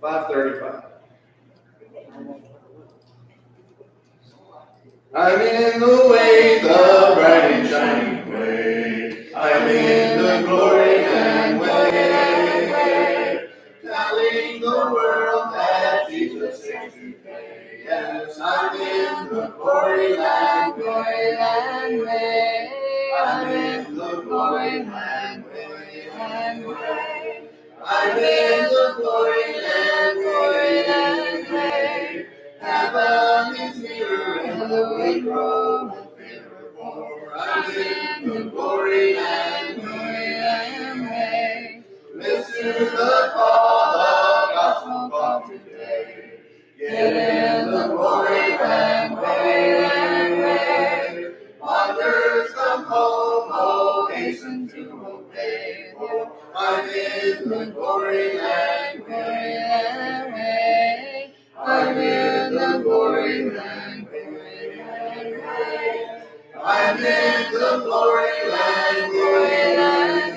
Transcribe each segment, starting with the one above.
$5.35. I'm in the way, the bright and shining way. I'm in the glory and way. Telling the world that Jesus saves today. Yes, I'm in the glory land, way. I'm in the glory land, way. I'm in the glory land, way. Heaven is nearer and the way groweth clearer, for I'm in the glory land, way. Listen to the call, the gospel call today. Get in the glory land, way. Wanderers come home, oh, hasten to obey, for I'm in the glory land, way. I'm in the glory land, way. I'm in the glory land,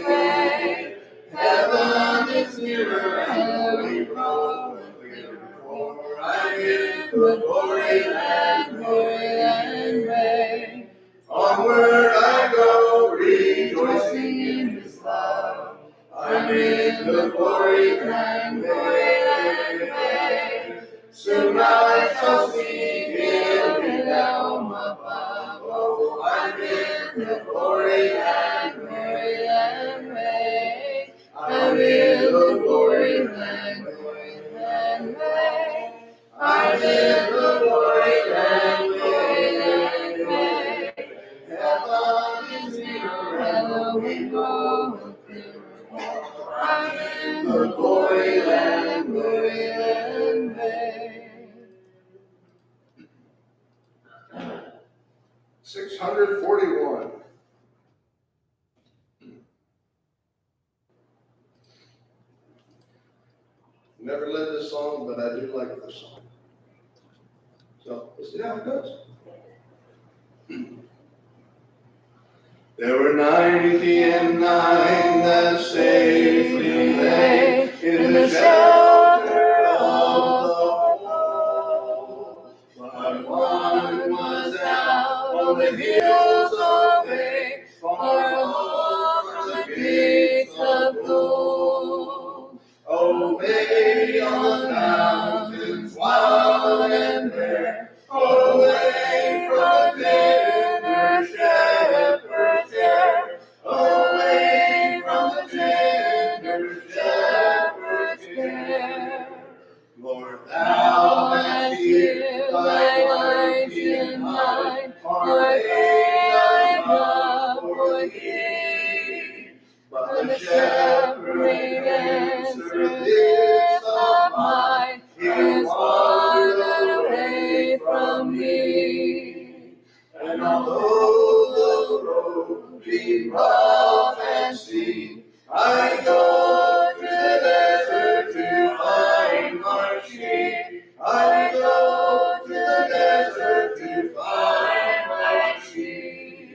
way. Heaven is nearer and the way groweth clearer, for I'm in the glory land, way. Onward I go, rejoicing in His love. I'm in the glory land, way. Soon I shall see Him in realm above. Oh, I'm in the glory land, way. I'm in the glory land, way. I'm in the glory land, way. Heaven is nearer and the way groweth clearer. I'm in the glory land, way. 641. Never led this song, but I do like this song. So let's see how it goes. There were 99 that safely lay in the shelter of the fold, but one was out on the hills away, far off from the gates of gold. Away on the mountains wild and bare, away from the tender shepherd's care, away from the tender shepherd's care. Lord, thou hast healed thy 99, are they thy love for thee? But the shepherd made answer, this of mine is wandered away from me. And although the road be rough and steep, I go to the desert to find my sheep. I go to the desert to find my sheep.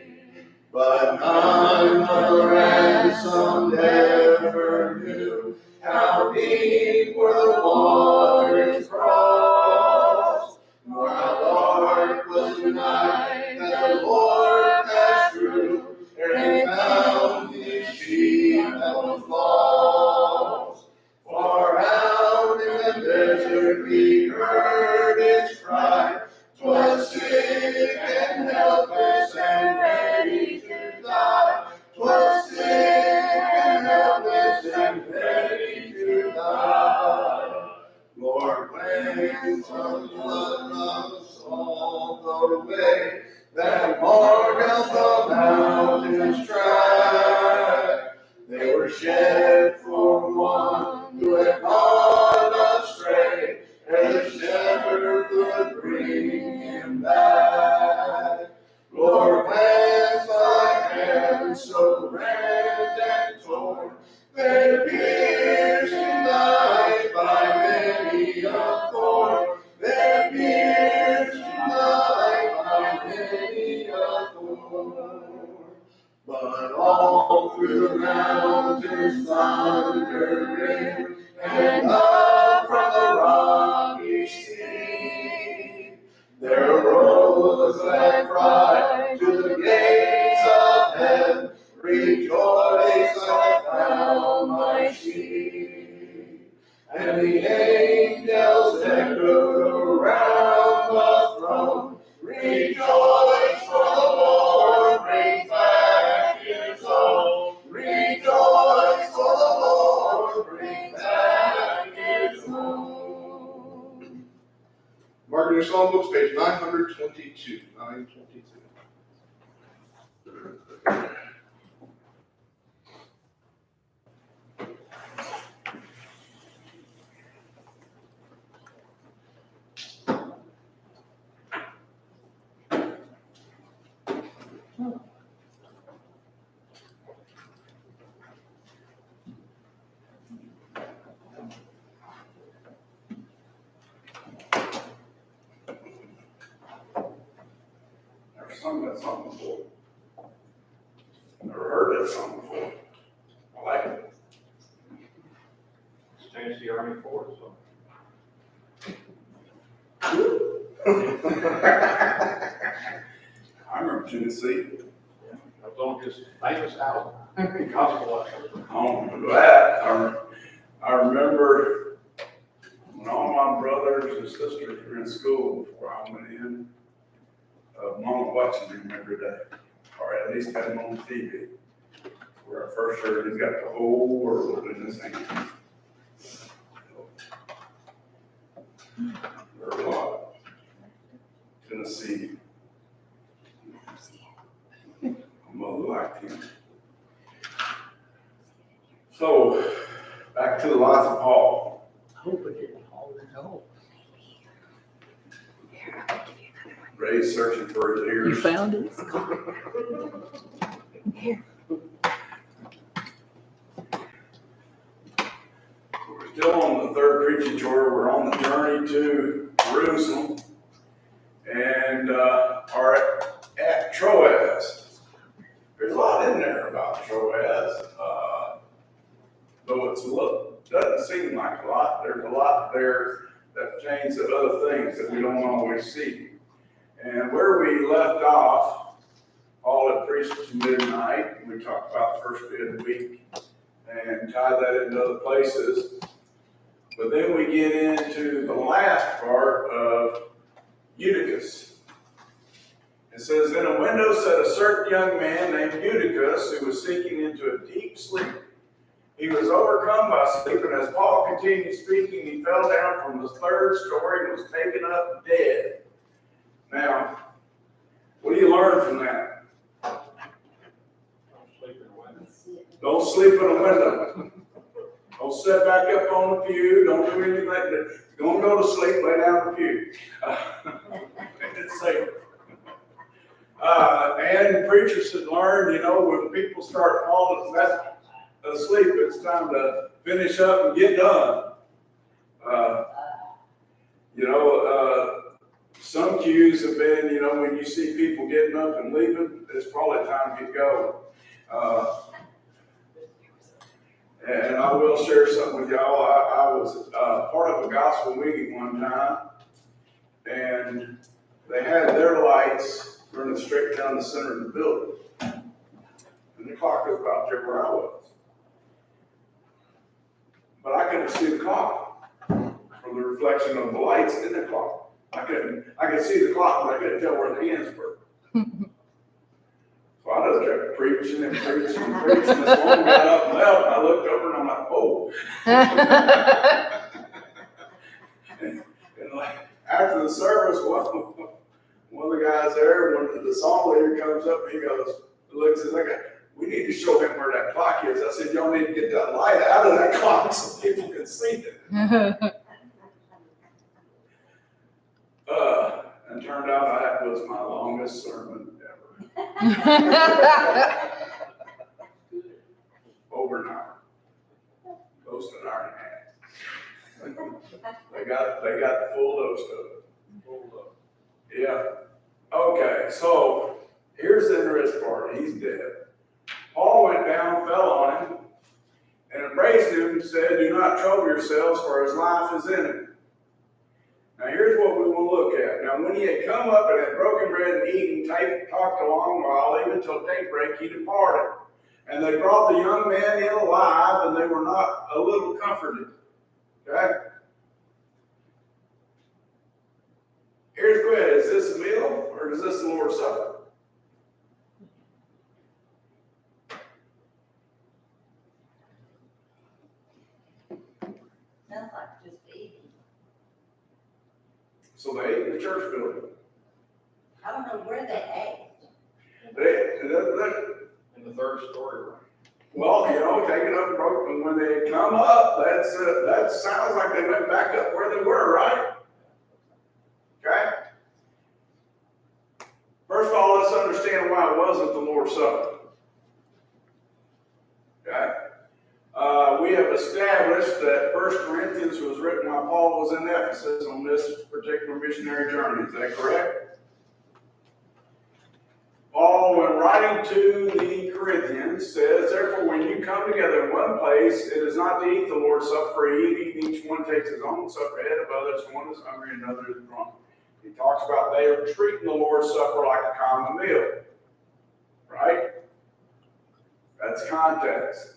But none of the ransomed ever knew how deep were the waters crossed, nor how dark was the night that the Lord passed through, ere He found His sheep that was lost. Far out in the desert we heard its cry, 'twas sick and helpless and ready to die. 'Twas sick and helpless and ready to die. Lord, when some blood runs all the way that marked out the mountain's track, they were shed for one who had gone astray, ere the shepherd could bring him back. Lord, cleanse thy hands so rent and torn, they pierced tonight by many a thorn. They pierced tonight by many a thorn. But all through the mountains thundering, and up from the rocky sea, there arose that cry to the gates of heaven, rejoice, I found my sheep. And the angels echoed around the throne, rejoice, for the Lord brings back his own. Rejoice, for the Lord brings back his own. Mark in your songbooks, page 922. 922. Never sung that song before. Never heard that song before. I like it. It's changed the Army Force, so. I remember Tennessee. That was on his famous album, Gospel Album. I don't remember that. I remember when all my brothers and sisters were in school before I went in, Mama watching them every day, or at least had them on TV. Where I first heard he's got the whole world in his hands. There are a lot. Tennessee. My mother liked him. So, back to the life of Paul. I hope it didn't hold it all. Ray's searching for his ears. You found it? Here. We're still on the third preaching tour. We're on the journey to Jerusalem and are at Troas. There's a lot in there about Troas, though doesn't seem like a lot. There's a lot there that pertains to other things that we don't always see. And where we left off, Paul had preached to midnight. We talked about the first day of the week and tie that into other places. But then we get into the last part of Eutychus. It says, in a window sat a certain young man named Eutychus who was sinking into a deep sleep. He was overcome by sleep, and as Paul continued speaking, he fell down from the third story and was taken up dead. Now, what do you learn from that? Don't sleep in the window. Don't sleep in a window. Don't sit back up on the pew. Don't do anything like that. Don't go to sleep, lay down on the pew. It's safe. And preachers had learned, when people start falling asleep, it's time to finish up and get done. Some cues have been, when you see people getting up and leaving, it's probably time to get going. And I will share something with y'all. I was part of a gospel meeting one time, and they had their lights running straight down the center of the building. And the clock was about there where I was. But I couldn't see the clock from the reflection of the lights in the clock. I could see the clock, but I couldn't tell where the hands were. So I just kept preaching and preaching and preaching. This woman got up and left, and I looked over and I'm like, oh. and like after the service, one of the guys there, when the song leader comes up, he goes, looks at me, we need to show him where that clock is. I said, y'all need to get that light out of that clock so people can see it. And turned out that was my longest sermon ever. Over an hour. Close to an hour and a half. They got the full dose of it. Yeah. Okay, so here's the interesting part. He's dead. fell on him and embraced him and said, "Do not trouble yourselves, for his life is in it." Now here's what we will look at. Now when he had come up and had broken bread and eaten, talked a long while, even till daybreak, he departed. And they brought the young man in alive, and they were not a little comforted. Okay? Here's the question. Is this a meal, or is this the Lord's Supper? Sounds like just eating. So they ate in the church building. I don't know where they ate. In the third story room. Well, taking up broke, and when they come up, that sounds like they went back up where they were, right? Okay? First of all, let's understand why it wasn't the Lord's Supper. Okay? We have established that 1 Corinthians was written while Paul was in Ephesus on this particular missionary journey. Is that correct? Paul, when writing to the Corinthians, says, "Therefore, when you come together in one place, it is not to eat the Lord's Supper, for each one takes his own supper ahead of others, one is hungry and another is drunk." He talks about they are treating the Lord's Supper like a common meal. Right? That's context.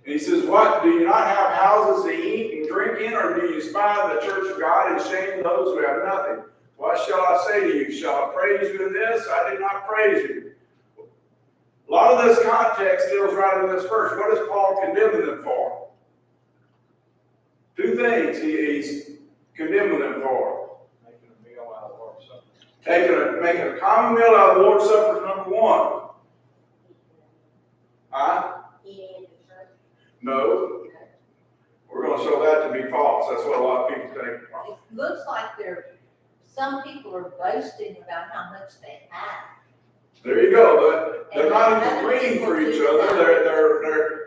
And he says, "What? Do you not have houses to eat and drink in, or do you spy the church of God and shame those who have nothing? What shall I say to you? Shall I praise you in this? I did not praise you." A lot of this context deals right in this verse. What is Paul condemning them for? Two things he's condemning them for. Making a meal out of the Lord's Supper. Making a common meal out of the Lord's Supper is number one. Eating in the church. No. We're going to show that to be false. That's what a lot of people think. It looks like some people are boasting about how much they have. There you go. They're not even waiting for each other.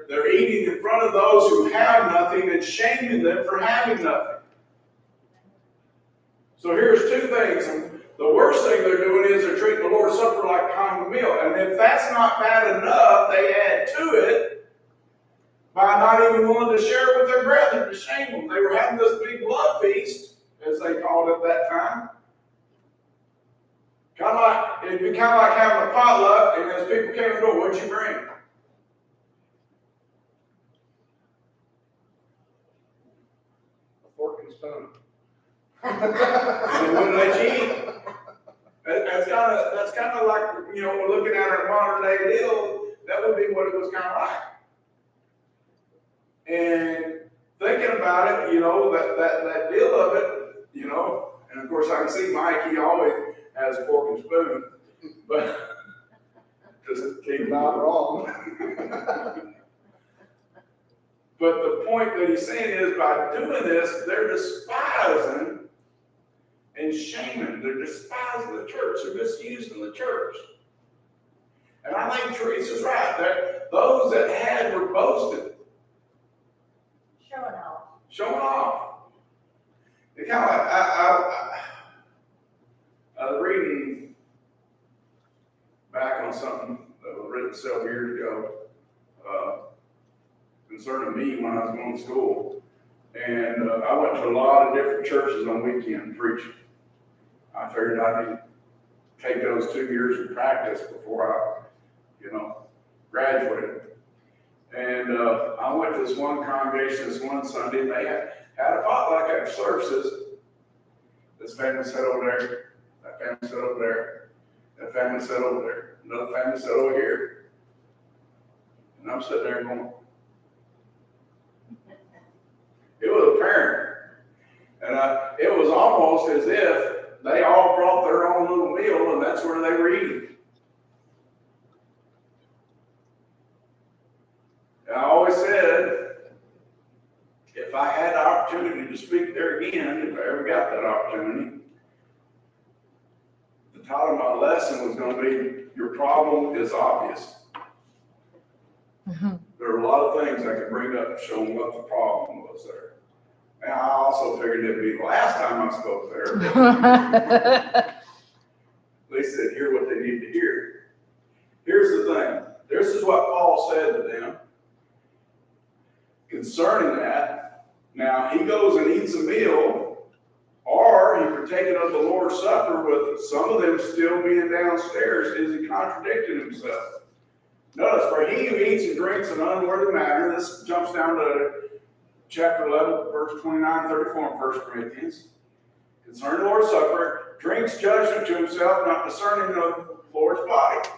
They're eating in front of those who have nothing and shaming them for having nothing. So here's two things. The worst thing they're doing is they're treating the Lord's Supper like a common meal. And if that's not bad enough, they add to it by not even willing to share it with their brethren to shame them. They were having this big blood feast, as they called it that time. It'd be kind of like having a potluck, and as people came to the door, "What'd you bring?" A fork and spoon. And they wouldn't let you eat. That's kind of like, we're looking at our modern day deal, that would be what it was kind of like. And thinking about it, that deal of it, and of course I can see Mike, he always has a fork and spoon, but just keep Not wrong. But the point that he's saying is by doing this, they're despising and shaming. They're despising the church. They're misusing the church. And I think Teresa's right. Those that had were boasting. Showing off. Showing off. It kind of like, I was reading back on something that was written several years ago concerning me when I was going to school. And I went to a lot of different churches on weekend preaching. I figured I needed to take those 2 years of practice before I, graduated. And I went to this one congregation this one Sunday, and they had a potluck after services. This family sat over there, that family sat over there, that family sat over there, another family sat over here. And I'm sitting there going, it was apparent. And it was almost as if they all brought their own little meal, and that's where they were eating. And I always said, if I had the opportunity to speak there again, if I ever got that opportunity, the title of my lesson was going to be, "Your problem is obvious." There are a lot of things I could bring up to show them what the problem was there. And I also figured it'd be the last time I spoke there. At least they'd hear what they need to hear. Here's the thing. This is what Paul said to them concerning that. Now, he goes and eats a meal, or he partaken of the Lord's Supper with some of them still being downstairs. Is he contradicting himself? Notice, for he who eats and drinks in an unworthy manner, this jumps down to chapter 11, verse 29, 34 in 1 Corinthians. Concerning the Lord's Supper, drinks judgment to himself, not discerning the Lord's body.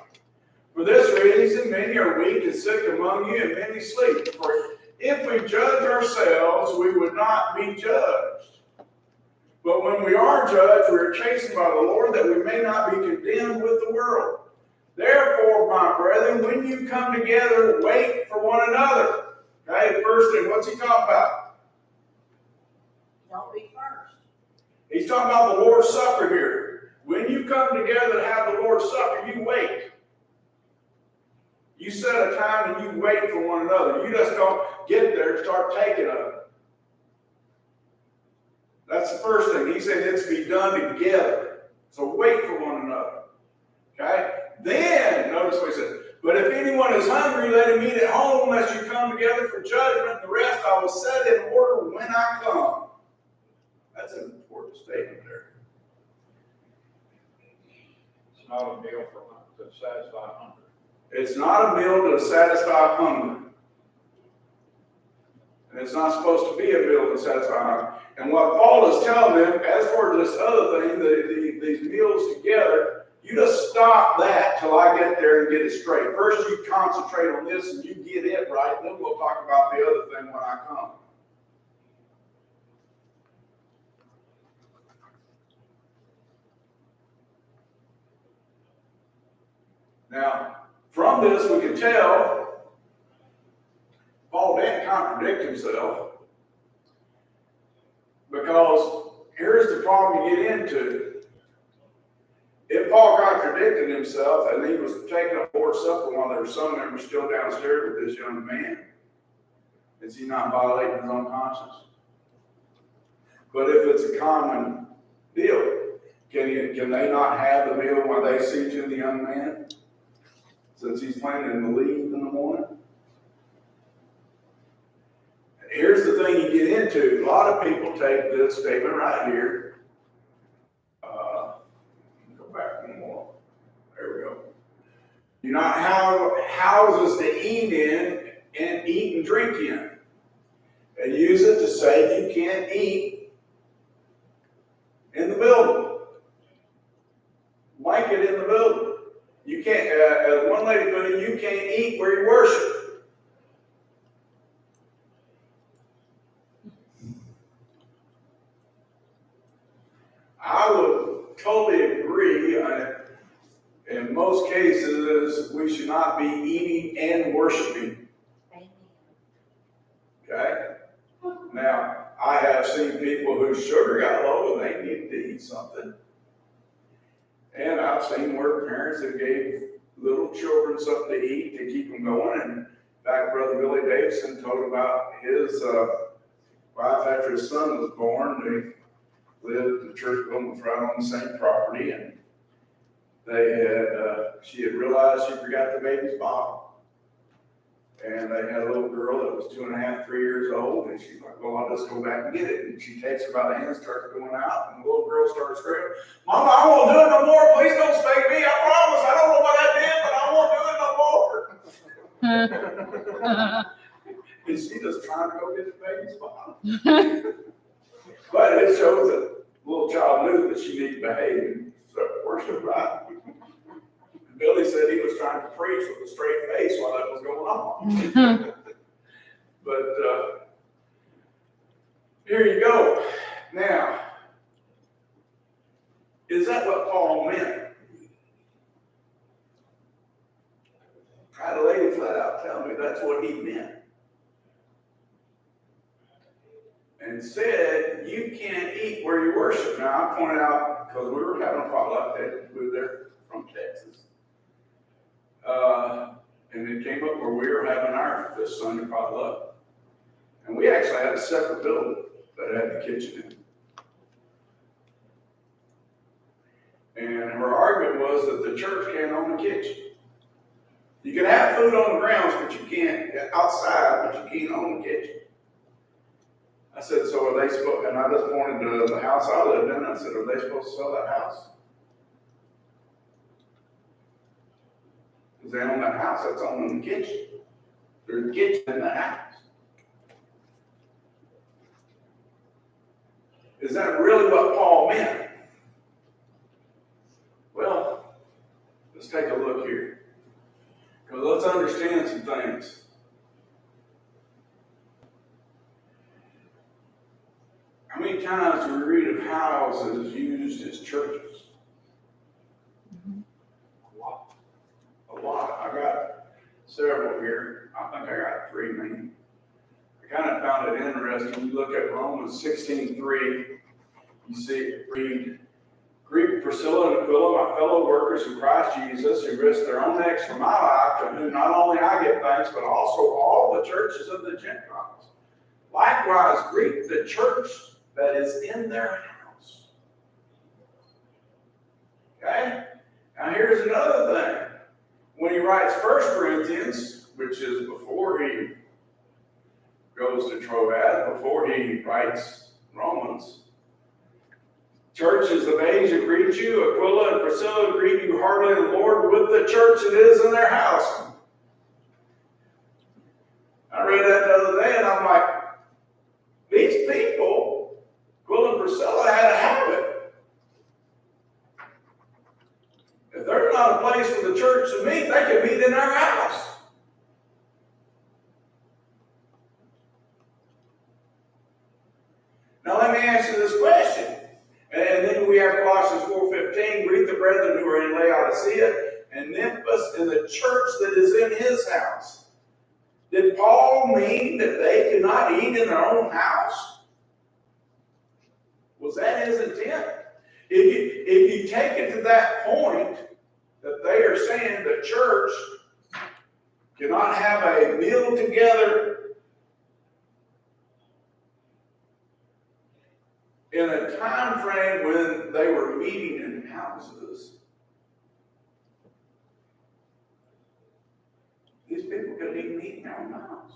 For this reason, many are weak and sick among you, and many sleep. For if we judge ourselves, we would not be judged. But when we are judged, we are chastened by the Lord, that we may not be condemned with the world. Therefore, my brethren, when you come together, wait for one another. Okay, first thing, what's he talking about? Don't be first. He's talking about the Lord's Supper here. When you come together to have the Lord's Supper, you wait. You set a time and you wait for one another. You just don't get there and start taking of it. That's the first thing. He said it's to be done together. So wait for one another. Okay? Then, notice what he said. But if anyone is hungry, let him eat at home, lest you come together for judgment. The rest I will set in order when I come. That's an important statement there. It's not a meal to satisfy hunger. It's not a meal to satisfy hunger. And it's not supposed to be a meal to satisfy hunger. And what Paul is telling them, as for this other thing, these meals together, you just stop that till I get there and get it straight. First you concentrate on this and you get it right, then we'll talk about the other thing when I come. Now, from this we can tell Paul didn't contradict himself, because here's the problem you get into. If Paul contradicted himself and he was taking a Lord's Supper while there were some members still downstairs with this young man, is he not violating his own conscience? But if it's a common deal, can they not have the meal while they see to the young man, since he's planning to leave in the morning? Here's the thing you get into. A lot of people take this statement right here. Go back one more. There we go. Do not have houses to eat in and eat and drink in. And use it to say you can't eat in the building. Blanket in the building. You can't, as one lady put it, you can't eat where you worship. I would totally agree. In most cases, we should not be eating and worshiping. Amen. Okay? Now, I have seen people whose sugar got low and they needed to eat something. And I've seen where parents have gave little children something to eat to keep them going. And in fact, Brother Billy Davidson told about his wife after his son was born. They lived, the church building was right on the same property, and they had, she had realized she forgot the baby's bottle. And they had a little girl that was 2.5, 3 years old, and she's like, well, I'll just go back and get it. And she takes her by the hand, starts going out, and the little girl starts screaming, Mama, I won't do it no more. Please don't spank me. I promise. I don't know what I did, but I won't do it no more. And she just trying to go get the baby's bottle. But it shows that the little child knew that she needed to behave and worship right. Billy said he was trying to preach with a straight face while that was going on. But here you go. Now, is that what Paul meant? I had a lady flat out tell me that's what he meant. And said, you can't eat where you worship. Now, I pointed out, because we were having a problem like that, we were there from Texas. And it came up where we were having our this Sunday potluck. And we actually had a separate building that had the kitchen in it. And her argument was that the church can't own the kitchen. You can have food on the grounds, but you can't outside, but you can't own the kitchen. I said, so are they supposed, and I just pointed to the house I lived in, I said, are they supposed to sell that house? Because they own that house, that's owning the kitchen. There's a kitchen in the house. Is that really what Paul meant? Well, let's take a look here. Because let's understand some things. How many times do we read of houses used as churches? A lot. A lot. I got several here. I think I got 3 maybe. I kind of found it interesting. You look at Romans 16:3, you see it read, Greet Priscilla and Aquila, my fellow workers in Christ Jesus, who risked their own necks for my life, to whom not only I give thanks, but also all the churches of the Gentiles. Likewise, greet the church that is in their house. Okay? Now here's another thing. When he writes 1 Corinthians, which is before he goes to Troas, before he writes Romans, churches of Asia greet you, Aquila and Priscilla greet you heartily in the Lord with the church that is in their house. I read that the other day and I'm like, these people, Aquila and Priscilla, had a habit. If there's not a place for the church to meet, they can meet in our house. Now let me ask you this question. And then we have Colossians 4:15, greet the brethren who are in Laodicea and Nymphus in the church that is in his house. Did Paul mean that they could not eat in their own house? Was that his intent? If you take it to that point, that they are saying the church cannot have a meal together in a time frame when they were meeting in houses, these people couldn't even meet in their own house.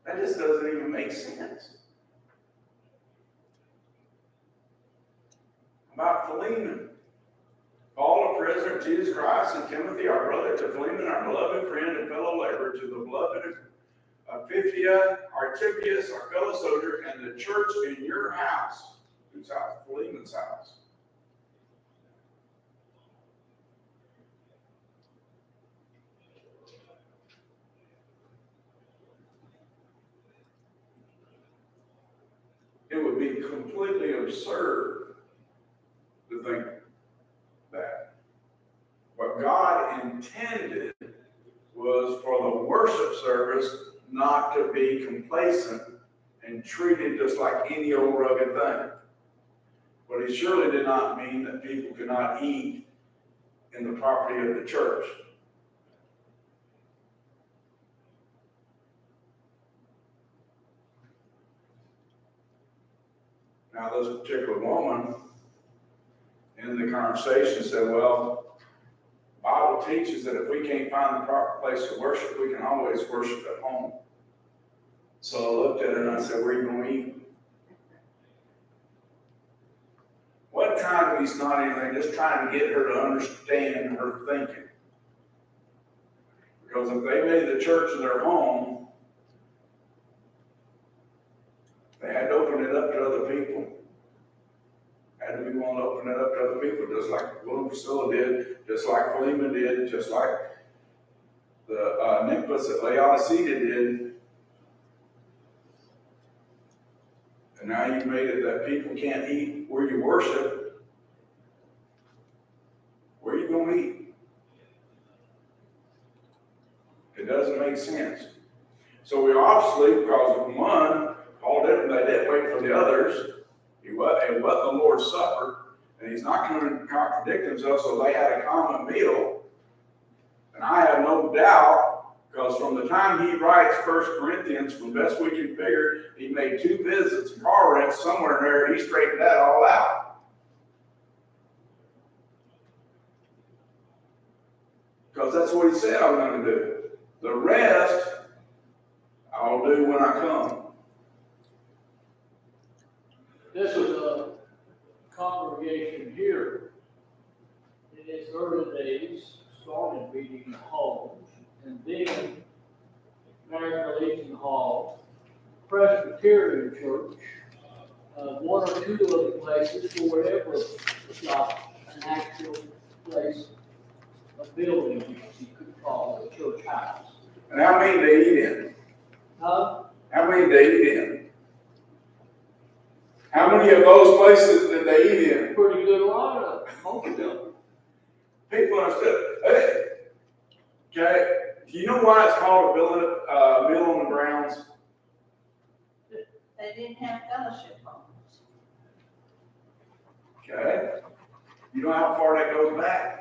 That just doesn't even make sense. About Philemon. Paul, a prisoner of Jesus Christ, and Timothy, our brother, to Philemon, our beloved friend and fellow laborer, to the beloved Apphia, Archippus, our fellow soldier, and the church in your house. Whose house? Philemon's house. It would be completely absurd to think that. What God intended was for the worship service not to be complacent and treated just like any old rugged thing. But he surely did not mean that people could not eat in the property of the church. Now, this particular woman in the conversation said, well, the Bible teaches that if we can't find the proper place to worship, we can always worship at home. So I looked at her and I said, where are you going to eat? What kind of he's not anything, just trying to get her to understand her thinking. Because if they made the church their home, they had to open it up to other people. Had to be willing to open it up to other people, just like Priscilla did, just like Philemon did, just like the Nymphus at Laodicea did. And now you've made it that people can't eat where you worship. Where are you going to eat? It doesn't make sense. So we obviously, because of one, they didn't wait for the others. It wasn't the Lord's Supper, and he's not going to contradict himself, so they had a common meal. And I have no doubt, because from the time he writes 1 Corinthians, from the best we can figure, he made 2 visits, car rents somewhere in there, he straightened that all out. Because that's what he said I'm going to do. The rest, I'll do when I come. This is a congregation here. In its early days, started meeting in homes, and then American Legion Hall, Presbyterian Church, one or two other places, or whatever was not an actual place, a building, you could call it a church house. And how many they eat in? Huh? How many they eat in? How many of those places did they eat in? Pretty good lot of them, most of them. People understood. Hey, okay, do you know why it's called a meal on the grounds? They didn't have fellowship homes. Okay. You know how far that goes back?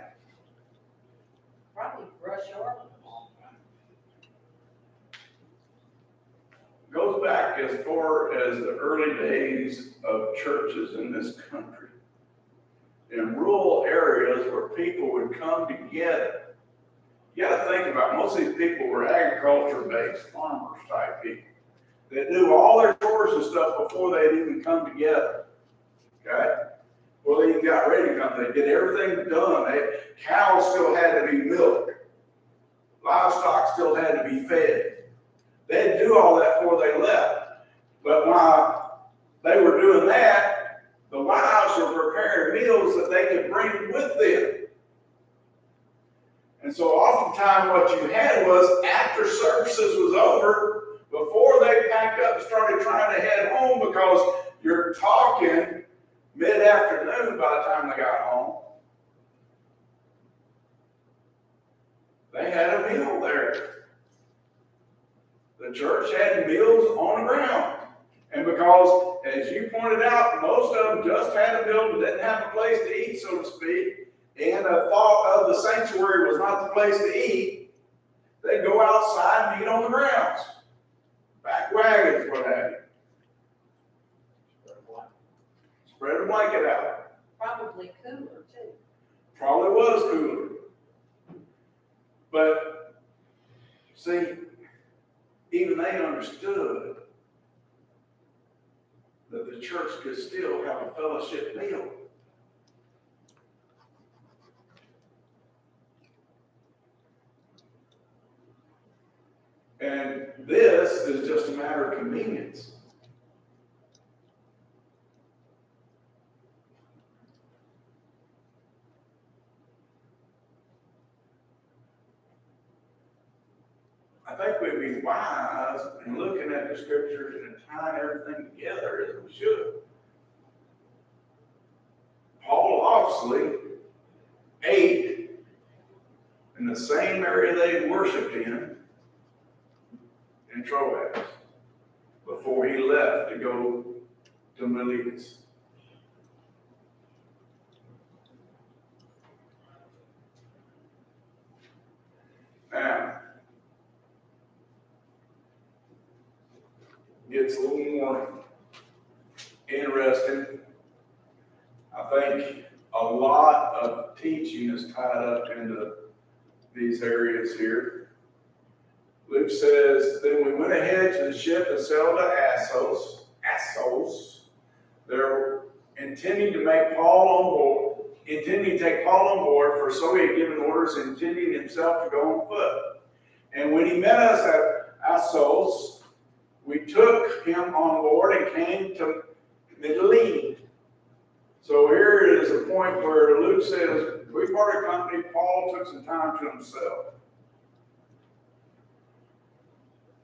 Probably Rush Orleans. Goes back as far as the early days of churches in this country. In rural areas where people would come together. You gotta think about it. Most of these people were agriculture-based, farmers type people. They do all their chores and stuff before they'd even come together. Okay? Well, they even got ready to come. They did everything done. Cows still had to be milked. Livestock still had to be fed. They'd do all that before they left. But while they were doing that, the wives were preparing meals that they could bring with them. And so oftentimes what you had was after services was over, before they packed up and started trying to head home, because you're talking mid-afternoon by the time they got home, they had a meal there. The church had meals on the ground. And because, as you pointed out, most of them just had a meal but didn't have a place to eat, so to speak, and the thought of the sanctuary was not the place to eat, they'd go outside and eat on the grounds. Back wagons, what have you. Spread a blanket out. Probably cooler too. Probably was cooler. But, see, even they understood that the church could still have a fellowship meal. And this is just a matter of convenience. I think we'd be wise in looking at the scriptures and tying everything together as we should. Paul obviously ate in the same area they worshipped in Troas before he left to go to Miletus. Now, gets a little more interesting. I think a lot of teaching is tied up into these areas here. Luke says, then we went ahead to the ship and sailed to Assos. They're intending to take Paul on board, for so he had given orders, intending himself to go on foot. And when he met us at Assos, we took him on board and came to Middleine. So here is a point where Luke says, we parted company, Paul took some time to himself.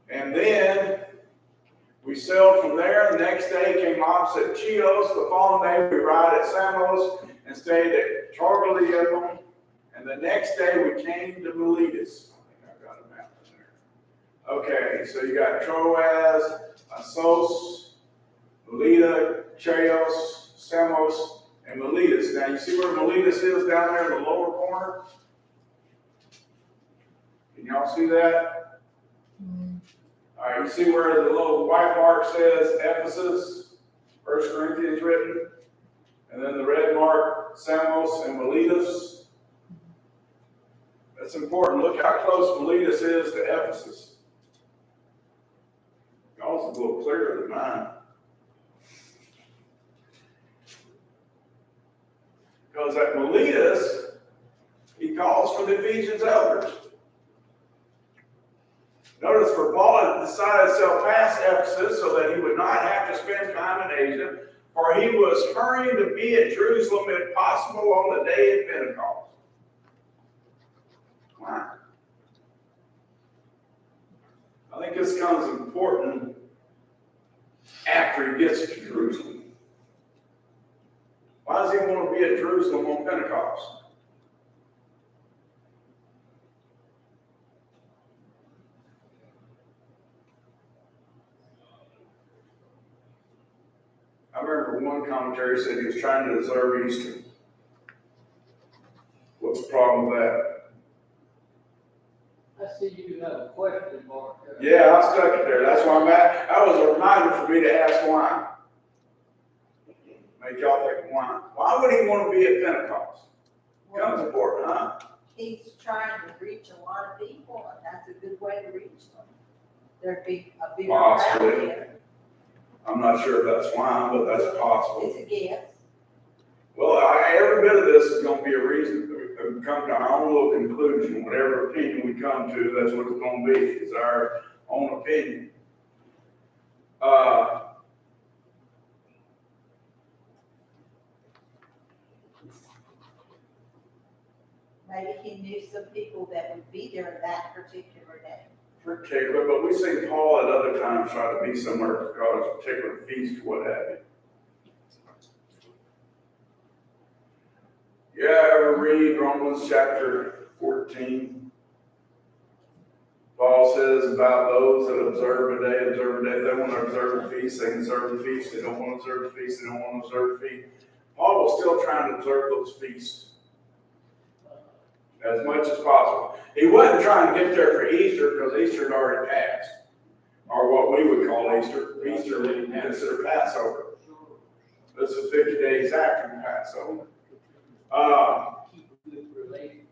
And then we sailed from there. The next day came opposite Chios. The following day we arrived at Samos and stayed at Troglodyum. And the next day we came to Miletus. I think I've got a map in there. Okay, so you got Troas, Assos, Melita, Chios, Samos, and Miletus. Now you see where Miletus is down there in the lower corner? Can y'all see that? All right, you see where the little white mark says Ephesus, 1 Corinthians written, and then the red mark, Samos and Miletus. That's important. Look how close Miletus is to Ephesus. Y'all's a little clearer than mine. Because at Miletus, he calls for the Ephesians elders. Notice, for Paul had decided to sail past Ephesus so that he would not have to spend time in Asia, for he was hurrying to be at Jerusalem if possible on the day of Pentecost. Why? I think this becomes important after he gets to Jerusalem. Why does he want to be at Jerusalem on Pentecost? I remember one commentary said he was trying to observe Easter. What's the problem with that? I see you have a question mark there. Yeah, I stuck it there. That's why I'm at. That was a reminder for me to ask why. Make y'all think why. Why would he want to be at Pentecost? Becomes important, huh? He's trying to reach a lot of people, and that's a good way to reach them. There'd be a bigger crowd Possibly. there. I'm not sure if that's why, but that's possible. It's a guess. Well, every bit of this is going to be a reason to come to our own little conclusion. Whatever opinion we come to, that's what it's going to be. It's our own opinion. Maybe he knew some people that would be there that particular day. Particular, but we see Paul at other times try to be somewhere because of a particular feast or what have you. Yeah, ever read Romans chapter 14? Paul says about those that observe a day. If they want to observe the feast, they can observe the feast. They don't want to observe the feast, they don't want to observe the feast. Paul was still trying to observe those feasts as much as possible. He wasn't trying to get there for Easter because Easter had already passed, or what we would call Easter. Easter we consider Passover. This is 50 days after Passover. Keep a good relationship.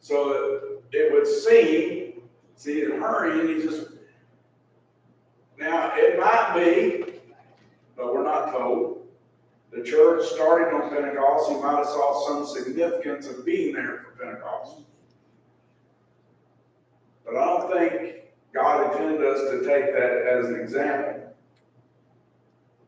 So it would seem, see, in hurrying, he just, now it might be, but we're not told, the church starting on Pentecost, he might have saw some significance of being there for Pentecost. But I don't think God intended us to take that as an example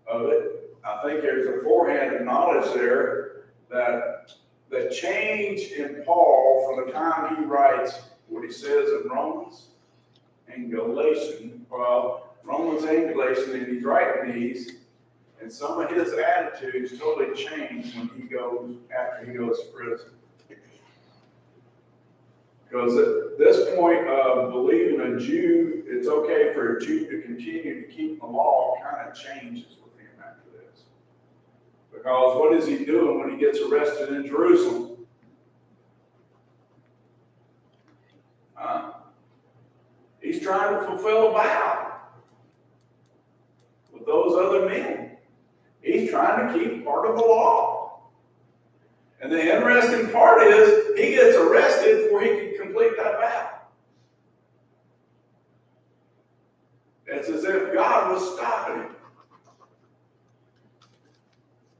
of it. I think there's a forehand of knowledge there that the change in Paul from the time he writes what he says in Romans and Galatians, well, Romans and Galatians, and he's writing these, and some of his attitudes totally change when he goes, after he goes to prison. Because at this point of believing a Jew, it's okay for a Jew to continue to keep the law, kind of changes with him after this. Because what is he doing when he gets arrested in Jerusalem? He's trying to fulfill a vow with those other men. He's trying to keep part of the law. And the interesting part is, he gets arrested before he can complete that vow. It's as if God was stopping him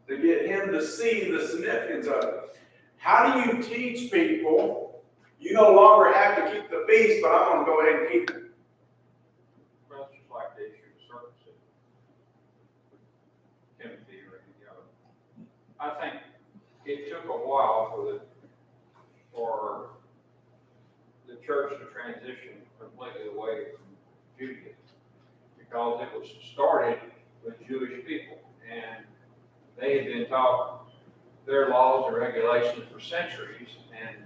to get him to see the significance of it. How do you teach people, you no longer have to keep the feast, but I'm going to go ahead and keep it? Well, it's just like the issue of circumcision. Timothy, or any other. I think it took a while for the church to transition completely away from Judaism, because it was started with Jewish people, and they had been taught their laws and regulations for centuries, and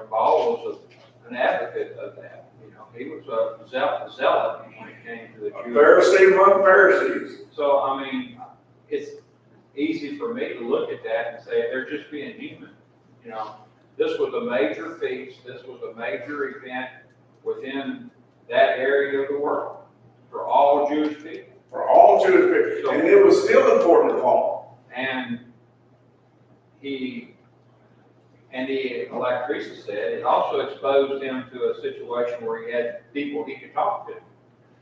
Paul was an advocate of that. He was a zealot when it came to the Jews. Pharisee among Pharisees. So, I mean, it's easy for me to look at that and say they're just being human. This was a major feast. This was a major event within that area of the world for all Jewish people. For all Jewish people. And it was still important to Paul. And he And he, like Teresa said, it also exposed him to a situation where he had people he could talk to.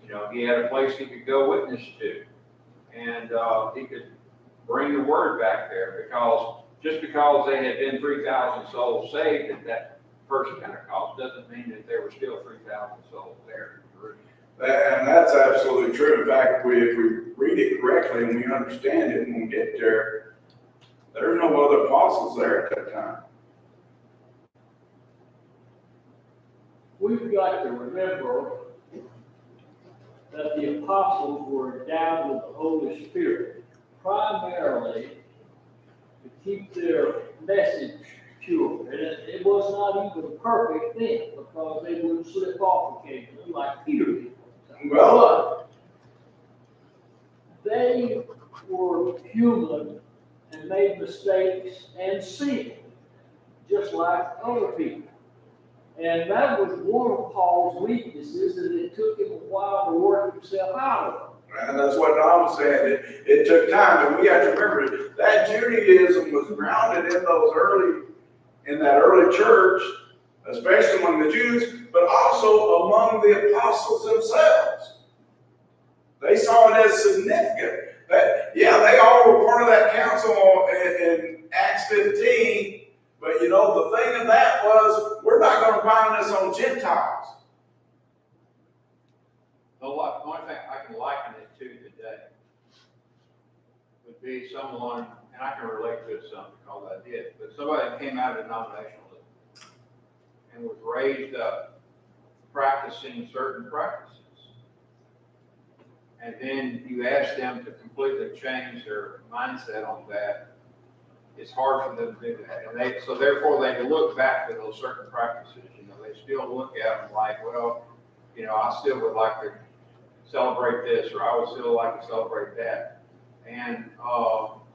You know, he had a place he could go witness to. And he could bring the word back there, because just because they had been 3,000 souls saved at that first Pentecost doesn't mean that there were still 3,000 souls there. And that's absolutely true. In fact, if we read it correctly and we understand it and we get there, there are no other apostles there at that time. We've got to remember that the apostles were endowed with the Holy Spirit, primarily to keep their message pure. And it was not even perfect then, because they would slip off occasionally, like Peter did. Well, But they were human and made mistakes and sinned, just like other people. And that was one of Paul's weaknesses, that it took him a while to work himself out of. and that's what Don was saying. It took time, and we have to remember that Judaism was grounded in that early church, especially among the Jews, but also among the apostles themselves. They saw it as significant. That, yeah, they all were part of that council in Acts 15, but you know, the thing of that was, we're not going to bind this on Gentiles. The only thing I can liken it to today would be someone, and I can relate to it some because I did, but somebody that came out of denominationalism and was raised up practicing certain practices. And then you ask them to completely change their mindset on that. It's hard for them to do that. And so therefore they look back to those certain practices. You know, they still look at them like, well, you know, I still would like to celebrate this, or I would still like to celebrate that. And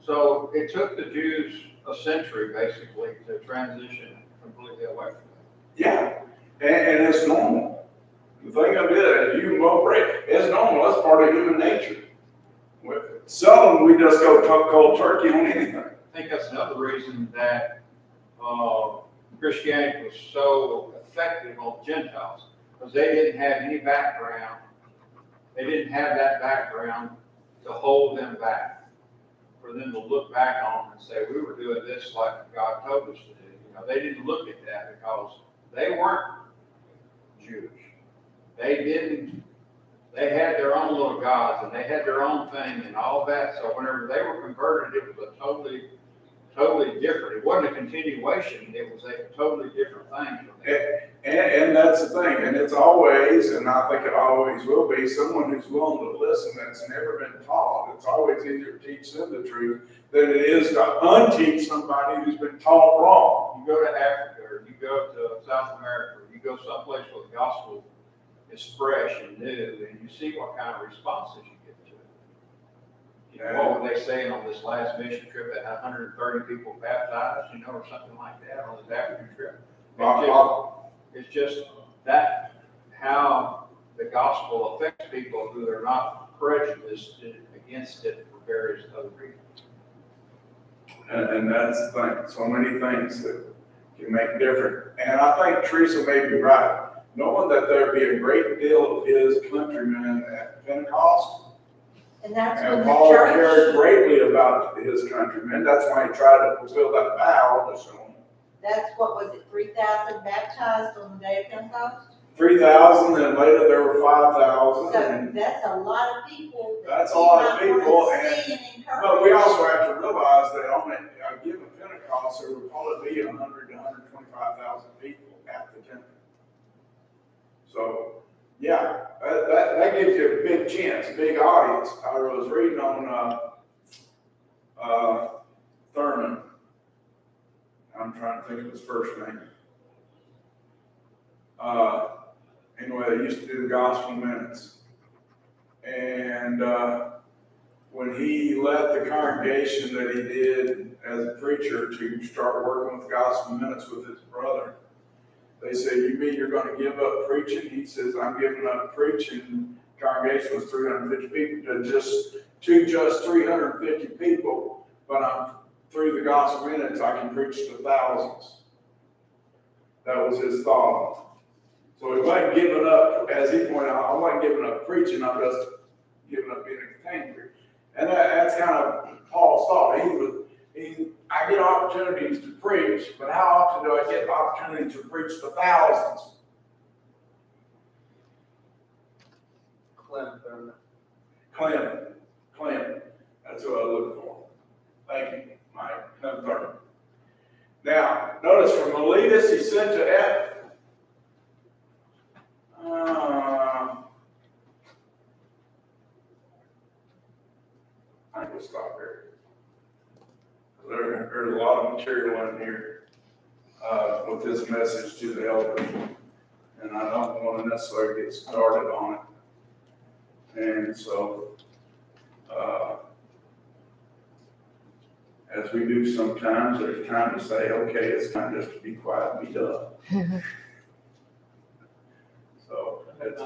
so it took the Jews a century basically to transition completely away from that. Yeah, and it's normal. The thing of it, you both right, it's normal. That's part of human nature. Seldom we just go cold turkey on anything. I think that's another reason that Christianity was so effective on Gentiles, because they didn't have any background. They didn't have that background to hold them back, for them to look back on and say, we were doing this like God told us to do. You know, they didn't look at that because they weren't Jewish. They had their own little gods, and they had their own thing and all that. So whenever they were converted, it was a totally different. It wasn't a continuation. It was a totally different thing. And that's the thing. And it's always, and I think it always will be, someone who's willing to listen that's never been taught. It's always easier to teach them the truth than it is to unteach somebody who's been taught wrong. You go to Africa, or you go to South America, or you go someplace where the gospel is fresh and new, and you see what kind of responses you get to it. You know, what were they saying on this last mission trip that 130 people baptized, you know, or something like that on this African trip? It's just that how the gospel affects people who are not prejudiced against it for various other reasons. And that's the thing. So many things that can make different. And I think Teresa may be right. Knowing that there'd be a great deal of his countrymen at Pentecost, And that's when and the Paul cared church, greatly about his countrymen. That's why he tried to fulfill that vow to show them. that's what was it, 3,000 baptized on the day of Pentecost? 3,000, and later there were 5,000. So that's a lot of people. That's a lot of people, But we and also have to realize that on a given Pentecost, there would probably be 100 to 125,000 people at the temple. So, yeah, that gives you a big chance, a big audience. I was reading on Thurman. I'm trying to think of his first name. Anyway, they used to do the gospel minutes. And when he led the congregation that he did as a preacher to start working with gospel minutes with his brother, they said, you mean you're going to give up preaching? He says, I'm giving up preaching. The congregation was 350 people, to just 350 people, but I'm through the gospel minutes, I can preach to thousands. That was his thought. So he wasn't giving up, as he pointed out, I wasn't giving up preaching, I'm just giving up being a container. And that's kind of Paul's thought. I get opportunities to preach, but how often do I get the opportunity to preach to thousands? Clem. That's what I look for. Thank you, Mike. Clem Thurman. Now, notice from Miletus he sent to I think we'll stop here. There's a lot of material in here with this message to the elders, and I don't want to necessarily get started on it. And so, as we do sometimes, there's time to say, okay, it's time just to be quiet and be done. So, it's,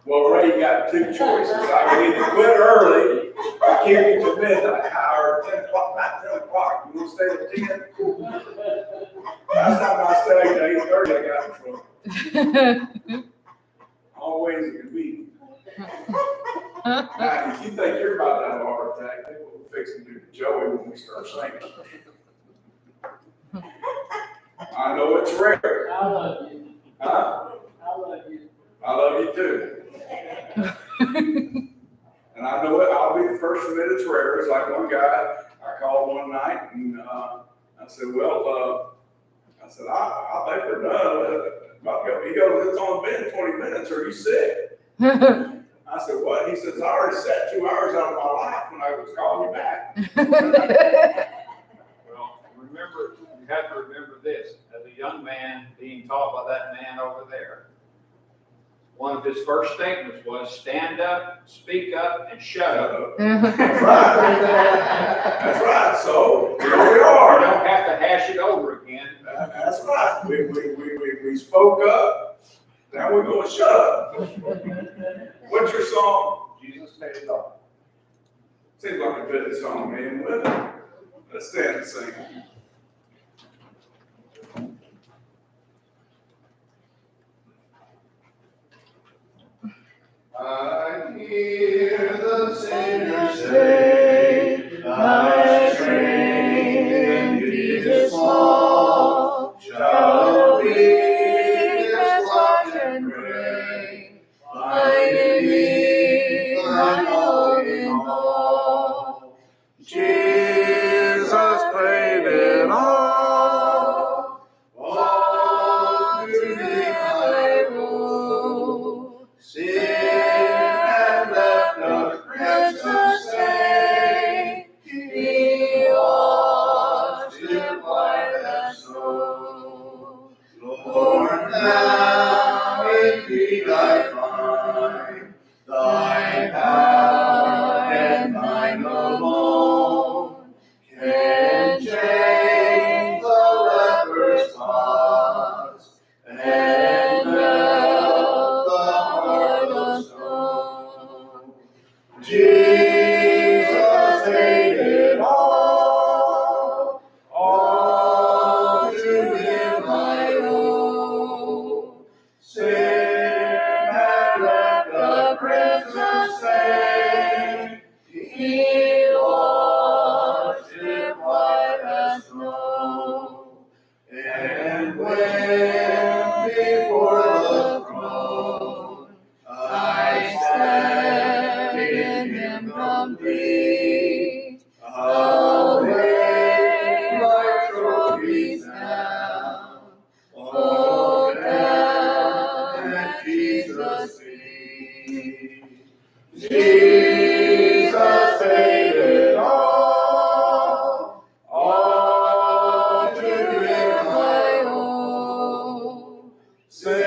well, Ray got two choices. I can either quit early or keep it to midnight, or 10 o'clock, not 10 o'clock. You want to stay at 10? Last time I stayed at 8:30, I got in trouble. Always a convenient. Now, if you think you're about to have a heart attack, they will fix it to Joey when we start singing. I know it's rare. I love you. Huh? I love you. I love you too. And I know it, I'll be the first to admit it's rare. It's like one guy, I called one night and I said, well, I think we're done. He goes, it's only been 20 minutes. Are you sick? I said, what? He says, I already sat 2 hours out of my life when I was calling you back. Well, remember, you have to remember this, as a young man being taught by that man over there, one of his first statements was, stand up, speak up, and shut up. That's right. That's right. So, here we You are. don't have to hash it over again. That's right. We spoke up. Now we're going to shut up. What's your song? Jesus Paid It All. Seems like a good song, man. Let's stand and sing. I hear the Savior say, thy strength is small, shall be as watch and pray, find in me thine all in all. Jesus paid it all to him I owe. Sin had left a precious stain, he washed it white as snow. Lord, now in thee I find thy power and thine alone can change the leper's spots and melt the heart of stone. Jesus paid it all to him I owe. Sin had left a precious stain, he washed it white as snow. And when before the throne I stand in him complete, I'll lay my trophies down, all down at Jesus' feet. Jesus paid it all to him I owe. Sin